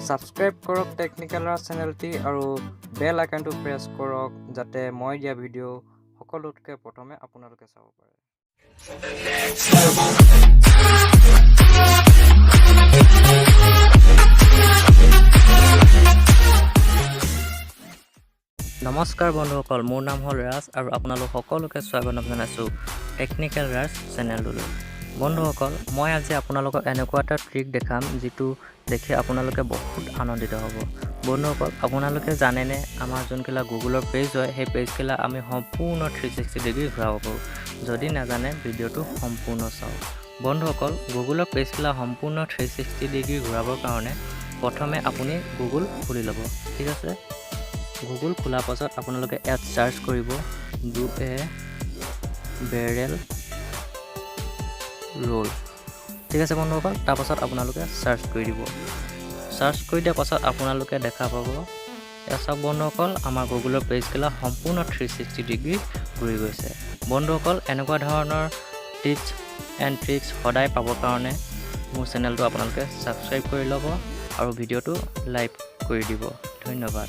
Subscribe কৰক technical ৰাজ চেনেলটি আৰু বেল আইকনটো press কৰক যাতে মই দিয়া ভিডিঅ' সকলোতকৈ প্ৰথমে আপোনালোকে চাব পাৰে। নমস্কাৰ বন্ধুসকল, মোৰ নাম হ'ল ৰাজ আৰু আপোনালোক সকলোকে স্বাগতম জনাইছোঁ টেকনিক্যাল ৰাজ চেনেলটোলৈ। বন্ধুসকল, মই আজি আপোনালোকক এনেকুৱা এটা ট্ৰিক দেখাম যিটো দেখি আপোনালোকে বহুত আনন্দিত হ'ব। বন্ধুসকল, আপোনালোকে জানেনে আমাৰ যোনকেইটা গুগলৰ পেজ হয় সেই পেজকেইটা আমি সম্পূৰ্ণ 360 ডিগ্ৰী ঘূৰাব পাৰোঁ। যদি নাজানে ভিডিঅ'টো সম্পূৰ্ণ চাওক। বন্ধুসকল, গুগলৰ পেজকেইটা সম্পূৰ্ণ 360 ডিগ্ৰী ঘূৰাবৰ কাৰণে প্ৰথমে আপুনি গুগল খুলি ল'ব। ঠিক আছে, গুগল খোলাৰ পাছত আপোনালোকে ইয়াত চাৰ্চ কৰিব ডু এ বেৰেল ৰোল। ঠিক আছে বন্ধুসকল, তাৰপাছত আপোনালোকে চাৰ্চ কৰি দিব। চাৰ্চ কৰি দিয়াৰ পাছত আপোনালোকে দেখা পাব ইয়াত চাওক বন্ধুসকল, আমাৰ গুগলৰ পেজকেইটা সম্পূৰ্ণ 360 ডিগ্ৰী ঘূৰি গৈছে। বন্ধুসকল, এনেকুৱা ধৰণৰ টিপছ এণ্ড ট্ৰিক্স সদায় পাবৰ কাৰণে মোৰ চেনেলটো আপোনালোকে ছাবস্ক্ৰাইব কৰি ল'ব আৰু ভিডিঅ'টো লাইক কৰি দিব। ধন্যবাদ।